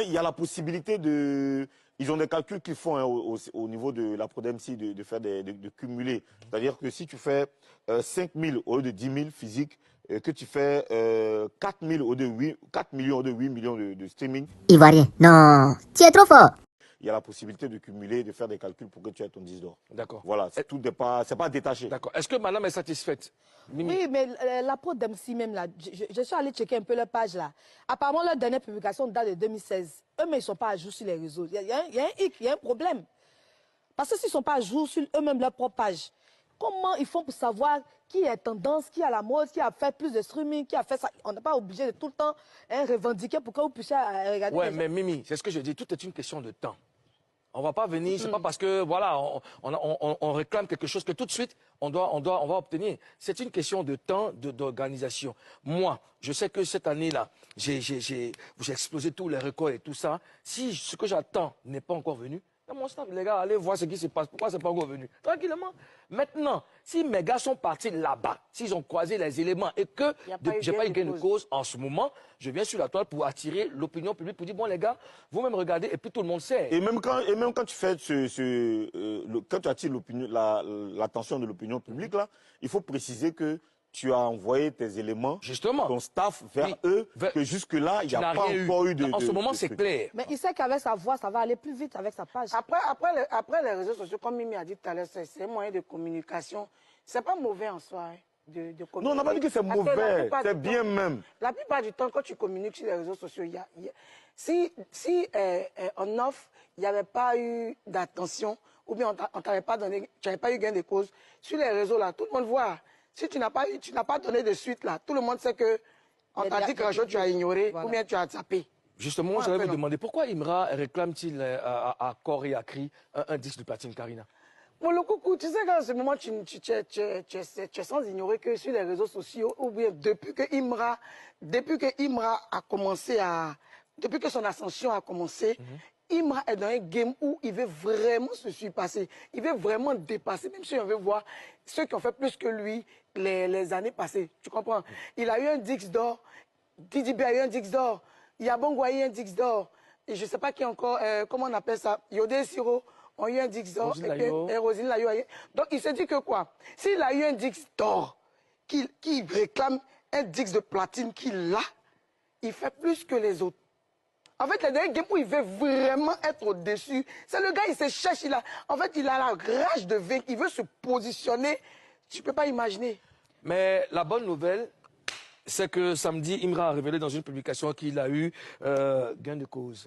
Il y a la possibilité de... Ils ont des calculs qu'ils font hein, au niveau de la ProdMC de faire de cumuler. C'est-à-dire que si tu fais 5 000 au lieu de 10 000 physiques, que tu fais 4 000 au lieu de 4 millions au lieu de 8 millions de streaming. Ivoirien, non, tu es trop fort. Il y a la possibilité de cumuler, de faire des calculs pour que tu aies ton 10 d'or. D'accord. Voilà, c'est pas détaché. D'accord. Est-ce que madame est satisfaite? Mimi? Oui, mais la ProdMC même là, je suis allée checker un peu leur page là. Apparemment, leur dernière publication date de 2016. Eux, mais ils ne sont pas à jour sur les réseaux. Il y a un hic, il y a un problème. Parce que s'ils ne sont pas à jour sur eux-mêmes leur propre page, comment ils font pour savoir qui est tendance, qui a la mode, qui a fait plus de streaming, qui a fait ça? On n'est pas obligé de tout le temps revendiquer pour que vous puissiez regarder. Ouais, mais Mimi, c'est ce que je dis, tout est une question de temps. On va pas venir, c'est pas parce que voilà, on réclame quelque chose que tout de suite on va obtenir. C'est une question de temps, d'organisation. Moi, je sais que cette année-là, j'ai explosé tous les records et tout ça. Si ce que j'attends n'est pas encore venu, dans mon staff, les gars, allez voir ce qui se passe. Pourquoi c'est pas encore venu? Tranquillement. Maintenant, si mes gars sont partis là-bas, s'ils ont croisé les éléments et que j'ai pas eu gain de cause en ce moment, je viens sur la toile pour attirer l'opinion publique, pour dire, bon les gars, vous-même regardez, et puis tout le monde sait. Et même quand tu fais quand tu attires l'attention de l'opinion publique, là, il faut préciser que tu as envoyé tes éléments, justement, ton staff vers eux, que jusque-là, il n'y a pas encore eu de... En ce moment, c'est clair. Mais il sait qu'avec sa voix, ça va aller plus vite avec sa page. Après les réseaux sociaux, comme Mimi a dit tout à l'heure, c'est un moyen de communication. C'est pas mauvais en soi. Hein, de communiquer. Non, on n'a pas dit que c'est mauvais, c'est bien même. La plupart du temps, quand tu communiques sur les réseaux sociaux, si en off, il n'y avait pas eu d'attention, ou bien on t'avait pas donné, tu n'avais pas eu gain de cause, sur les réseaux, là, tout le monde voit. Si tu n'as pas donné de suite, là, tout le monde sait que on t'a dit quelque chose, tu as ignoré, voilà. Ou bien tu as zappé. Justement, moi, j'allais vous demander, pourquoi Imra réclame-t-il à corps et à cri un disque de platine, Karina? Bon, le coucou, tu sais qu'à ce moment, tu es sans ignorer que sur les réseaux sociaux, ou bien depuis que Imra a commencé depuis que son ascension a commencé, Imra est dans un game où il veut vraiment se surpasser. Il veut vraiment dépasser, même si on veut voir ceux qui ont fait plus que lui les années passées. Tu comprends? Il a eu un Dix d'or, Didi B a eu un Dix d'or, Yabongo a eu un Dix d'or, et je ne sais pas qui encore, comment on appelle ça, Yodé et Siro ont eu un Dix d'or, et Rosine Layo a eu. Donc il se dit que quoi? S'il a eu un Dix d'or, qu'il réclame un Dix de platine qu'il a, il fait plus que les autres. En fait, le dernier game où il veut vraiment être au-dessus, c'est le gars, il se cherche, en fait, il a la rage de vaincre, il veut se positionner, tu ne peux pas imaginer. Mais la bonne nouvelle, c'est que samedi, Imra a révélé dans une publication qu'il a eu gain de cause.